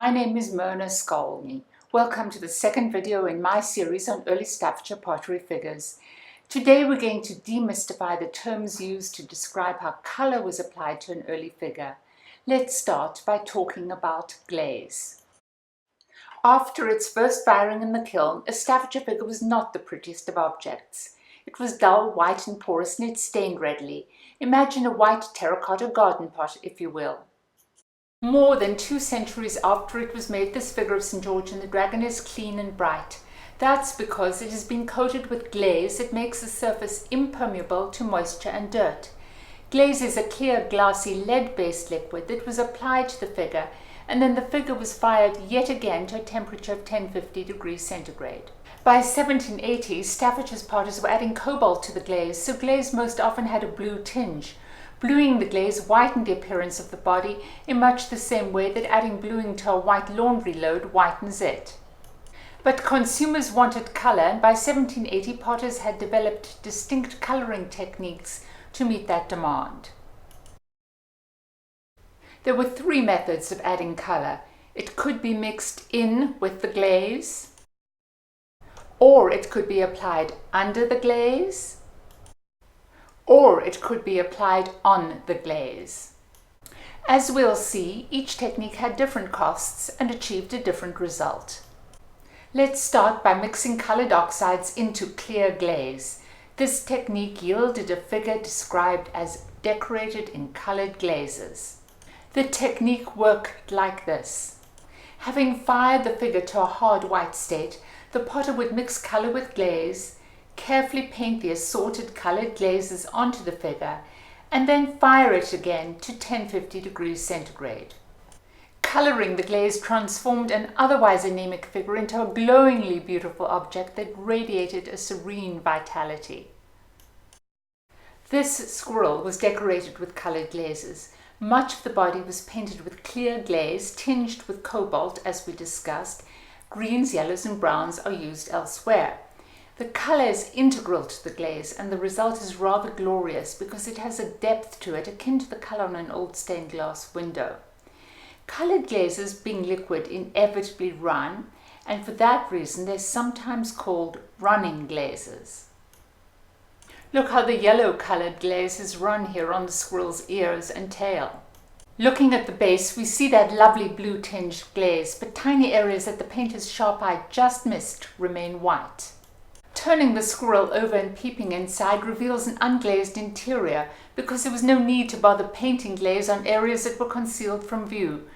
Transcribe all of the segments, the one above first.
My name is Myrna Skolny. Welcome to the second video in my series on early Staffordshire pottery figures. Today we're going to demystify the terms used to describe how colour was applied to an early figure. Let's start by talking about glaze. After its first firing in the kiln, a Staffordshire figure was not the prettiest of objects. It was dull, white and porous, and it stained readily. Imagine a white terracotta garden pot, if you will. More than 2 centuries after it was made, this figure of St. George and the Dragon is clean and bright. That's because it has been coated with glaze that makes the surface impermeable to moisture and dirt. Glaze is a clear, glassy, lead-based liquid that was applied to the figure, and then the figure was fired yet again to a temperature of 1050 degrees centigrade. By 1780, Staffordshire's potters were adding cobalt to the glaze, so glaze most often had a blue tinge. Bluing the glaze whitened the appearance of the body in much the same way that adding bluing to a white laundry load whitens it. But consumers wanted colour, and by 1780 potters had developed distinct colouring techniques to meet that demand. There were 3 methods of adding colour. It could be mixed in with the glaze, or it could be applied under the glaze, or it could be applied on the glaze. As we'll see, each technique had different costs and achieved a different result. Let's start by mixing coloured oxides into clear glaze. This technique yielded a figure described as decorated in coloured glazes. The technique worked like this. Having fired the figure to a hard white state, the potter would mix colour with glaze, carefully paint the assorted coloured glazes onto the figure, and then fire it again to 1050 degrees centigrade. Colouring the glaze transformed an otherwise anemic figure into a glowingly beautiful object that radiated a serene vitality. This squirrel was decorated with coloured glazes. Much of the body was painted with clear glaze tinged with cobalt, as we discussed. Greens, yellows and browns are used elsewhere. The colour is integral to the glaze, and the result is rather glorious because it has a depth to it akin to the colour on an old stained glass window. Coloured glazes, being liquid, inevitably run, and for that reason they're sometimes called running glazes. Look how the yellow coloured glaze is run here on the squirrel's ears and tail. Looking at the base, we see that lovely blue tinged glaze, but tiny areas that the painter's sharp eye just missed remain white. Turning the squirrel over and peeping inside reveals an unglazed interior because there was no need to bother painting glaze on areas that were concealed from view.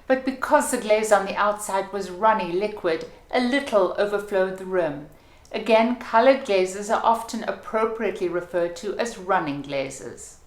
But because the glaze on the outside was runny liquid, a little overflowed the rim. Again, coloured glazes are often appropriately referred to as running glazes.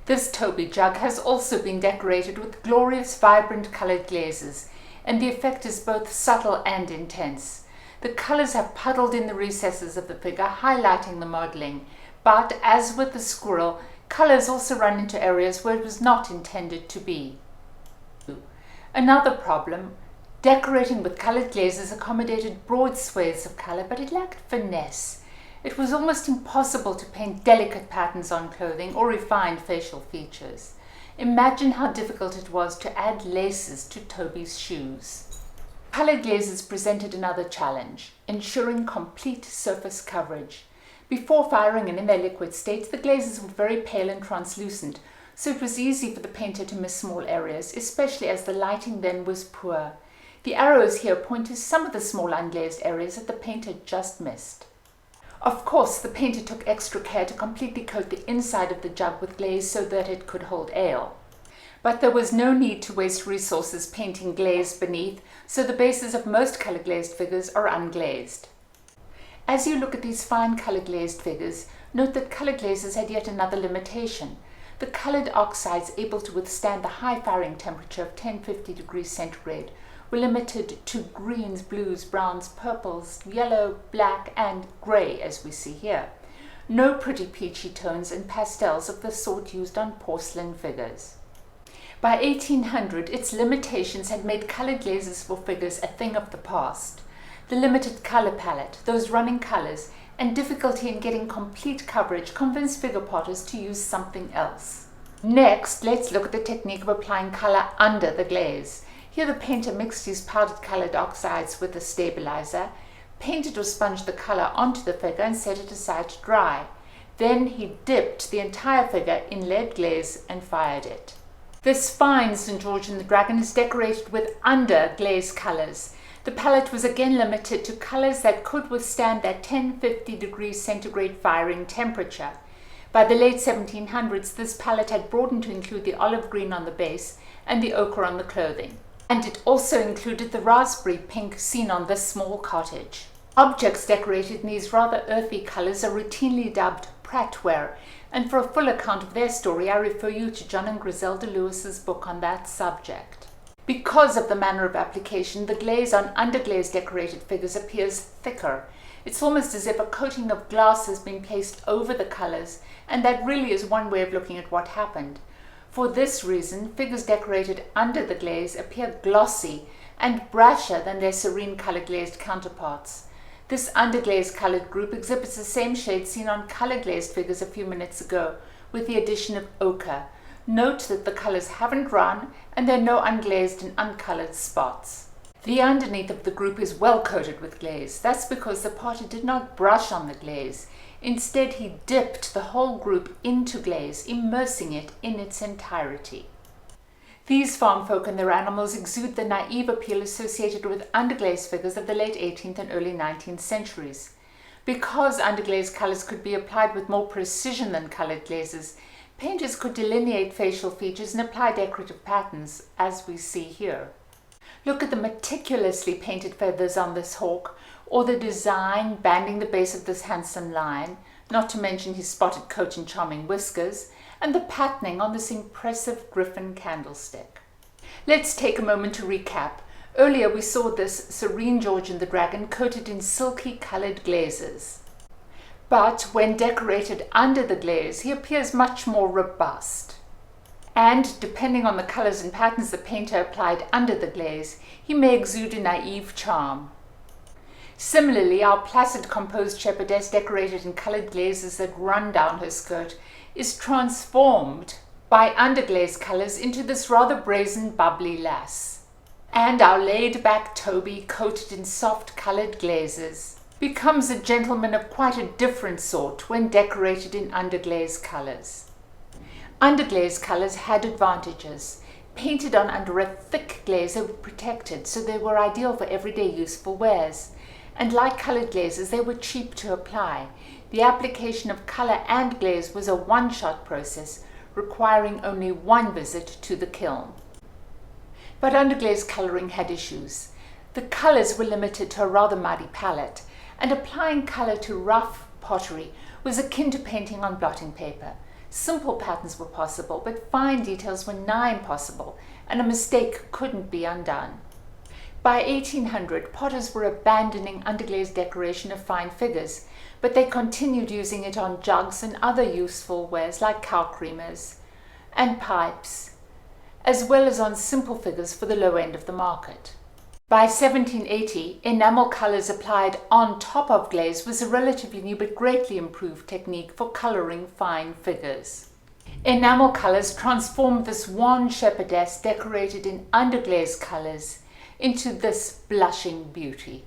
This Toby jug has also been decorated with glorious vibrant coloured glazes, and the effect is both subtle and intense. The colours have puddled in the recesses of the figure, highlighting the modelling, but as with the squirrel, colours also run into areas where it was not intended to be. Another problem, decorating with coloured glazes accommodated broad swathes of colour, but it lacked finesse. It was almost impossible to paint delicate patterns on clothing or refine facial features. Imagine how difficult it was to add laces to Toby's shoes. Coloured glazes presented another challenge, ensuring complete surface coverage. Before firing and in their liquid state, the glazes were very pale and translucent, so it was easy for the painter to miss small areas, especially as the lighting then was poor. The arrows here point to some of the small unglazed areas that the painter just missed. Of course, the painter took extra care to completely coat the inside of the jug with glaze so that it could hold ale. But there was no need to waste resources painting glaze beneath, so the bases of most colour glazed figures are unglazed. As you look at these fine colour glazed figures, note that colour glazes had yet another limitation. The coloured oxides able to withstand the high firing temperature of 1050 degrees centigrade were limited to greens, blues, browns, purples, yellow, black and grey, as we see here. No pretty peachy tones and pastels of the sort used on porcelain figures. By 1800, its limitations had made coloured glazes for figures a thing of the past. The limited colour palette, those running colours, and difficulty in getting complete coverage convinced figure potters to use something else. Next, let's look at the technique of applying colour under the glaze. Here the painter mixed his powdered coloured oxides with a stabilizer, painted or sponged the colour onto the figure and set it aside to dry. Then he dipped the entire figure in lead glaze and fired it. This fine St. George and the Dragon is decorated with underglaze colours. The palette was again limited to colours that could withstand that 1050 degrees centigrade firing temperature. By the late 1700s, this palette had broadened to include the olive green on the base and the ochre on the clothing. And it also included the raspberry pink seen on this small cottage. Objects decorated in these rather earthy colours are routinely dubbed Pratt Ware, and for a full account of their story I refer you to John and Griselda Lewis's book on that subject. Because of the manner of application, the glaze on underglaze decorated figures appears thicker. It's almost as if a coating of glass has been placed over the colours, and that really is one way of looking at what happened. For this reason, figures decorated under the glaze appear glossy and brasher than their serene colour glazed counterparts. This underglaze coloured group exhibits the same shade seen on colour glazed figures a few minutes ago, with the addition of ochre. Note that the colours haven't run and there are no unglazed and uncoloured spots. The underneath of the group is well coated with glaze. That's because the potter did not brush on the glaze. Instead, he dipped the whole group into glaze, immersing it in its entirety. These farm folk and their animals exude the naive appeal associated with underglaze figures of the late 18th and early 19th centuries. Because underglaze colours could be applied with more precision than coloured glazes, painters could delineate facial features and apply decorative patterns, as we see here. Look at the meticulously painted feathers on this hawk, or the design banding the base of this handsome lion, not to mention his spotted coat and charming whiskers, and the patterning on this impressive griffin candlestick. Let's take a moment to recap. Earlier we saw this serene George and the Dragon coated in silky coloured glazes. But when decorated under the glaze, he appears much more robust. And depending on the colours and patterns the painter applied under the glaze, he may exude a naive charm. Similarly, our placid composed shepherdess decorated in coloured glazes that run down her skirt is transformed by underglaze colours into this rather brazen bubbly lass. And our laid-back Toby, coated in soft coloured glazes, becomes a gentleman of quite a different sort when decorated in underglaze colours. Underglaze colours had advantages. Painted on under a thick glaze, they were protected, so they were ideal for everyday useful wears. And like coloured glazes, they were cheap to apply. The application of colour and glaze was a one-shot process, requiring only one visit to the kiln. But underglaze colouring had issues. The colours were limited to a rather muddy palette, and applying colour to rough pottery was akin to painting on blotting paper. Simple patterns were possible, but fine details were nigh impossible, and a mistake couldn't be undone. By 1800, potters were abandoning underglaze decoration of fine figures, but they continued using it on jugs and other useful wares like cow creamers and pipes, as well as on simple figures for the low end of the market. By 1780, enamel colours applied on top of glaze was a relatively new but greatly improved technique for colouring fine figures. Enamel colours transformed this wan shepherdess decorated in underglaze colours into this blushing beauty.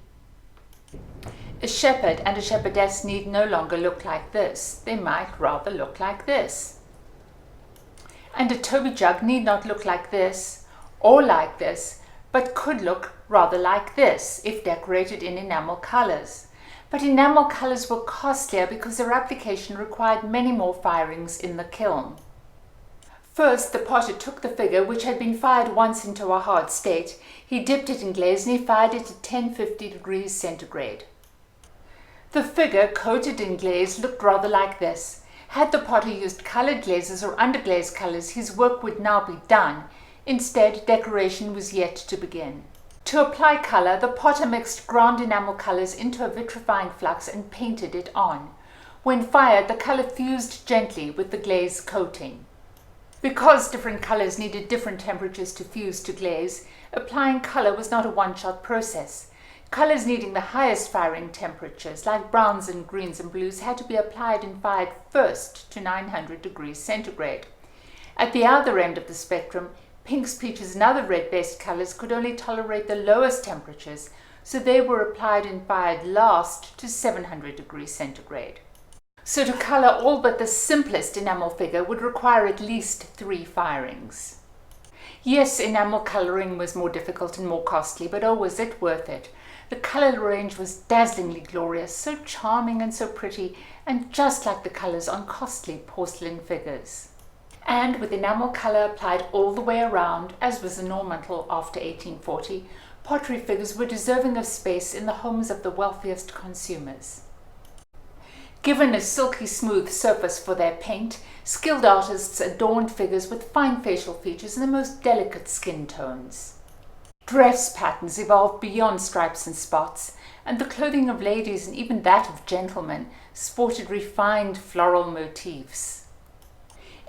A shepherd and a shepherdess need no longer look like this. They might rather look like this. And a Toby jug need not look like this or like this, but could look rather like this if decorated in enamel colours. But enamel colours were costlier because their application required many more firings in the kiln. First, the potter took the figure, which had been fired once into a hard state, he dipped it in glaze and he fired it at 1050 degrees centigrade. The figure, coated in glaze, looked rather like this. Had the potter used coloured glazes or underglaze colours, his work would now be done. Instead, decoration was yet to begin. To apply colour, the potter mixed ground enamel colours into a vitrifying flux and painted it on. When fired, the colour fused gently with the glaze coating. Because different colours needed different temperatures to fuse to glaze, applying colour was not a one-shot process. Colours needing the highest firing temperatures, like browns and greens and blues, had to be applied and fired first to 900 degrees centigrade. At the other end of the spectrum, Pinks, peaches and other red-based colours could only tolerate the lowest temperatures, so they were applied and fired last to 700 degrees centigrade. So to colour all but the simplest enamel figure would require at least 3 firings. Yes, enamel colouring was more difficult and more costly, but oh, was it worth it? The colour range was dazzlingly glorious, so charming and so pretty, and just like the colours on costly porcelain figures. And with enamel colour applied all the way around, as was the norm until after 1840, pottery figures were deserving of space in the homes of the wealthiest consumers. Given a silky smooth surface for their paint, skilled artists adorned figures with fine facial features and the most delicate skin tones. Dress patterns evolved beyond stripes and spots, and the clothing of ladies and even that of gentlemen sported refined floral motifs.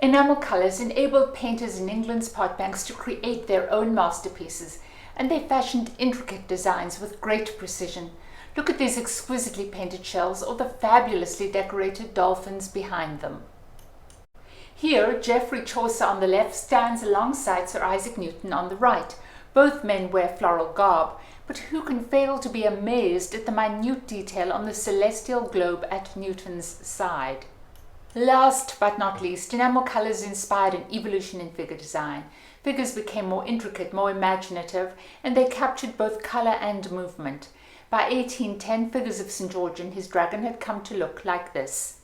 Enamel colours enabled painters in England's pot banks to create their own masterpieces, and they fashioned intricate designs with great precision. Look at these exquisitely painted shells or the fabulously decorated dolphins behind them. Here, Geoffrey Chaucer on the left stands alongside Sir Isaac Newton on the right. Both men wear floral garb, but who can fail to be amazed at the minute detail on the celestial globe at Newton's side? Last but not least, enamel colours inspired an evolution in figure design. Figures became more intricate, more imaginative, and they captured both colour and movement. By 1810, figures of St. George and his dragon had come to look like this.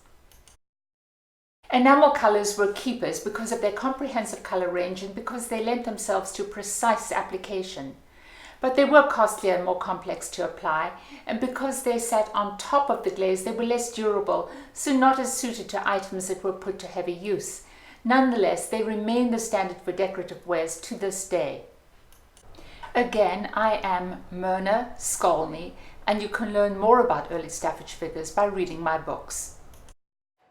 Enamel colours were keepers because of their comprehensive colour range and because they lent themselves to precise application. But they were costlier and more complex to apply, and because they sat on top of the glaze, they were less durable, so not as suited to items that were put to heavy use. Nonetheless, they remain the standard for decorative wares to this day. Again, I am Myrna Skolny, and you can learn more about early Staffordshire figures by reading my books.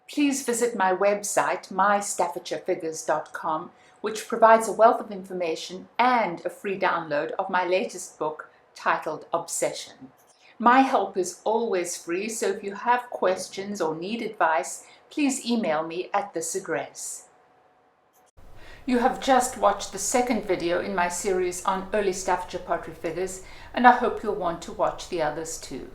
Please visit my website, mystaffordshirefigures.com, which provides a wealth of information and a free download of my latest book titled Obsession. My help is always free, so if you have questions or need advice, please email me at this address. You have just watched the second video in my series on early Staffordshire pottery figures, and I hope you'll want to watch the others too.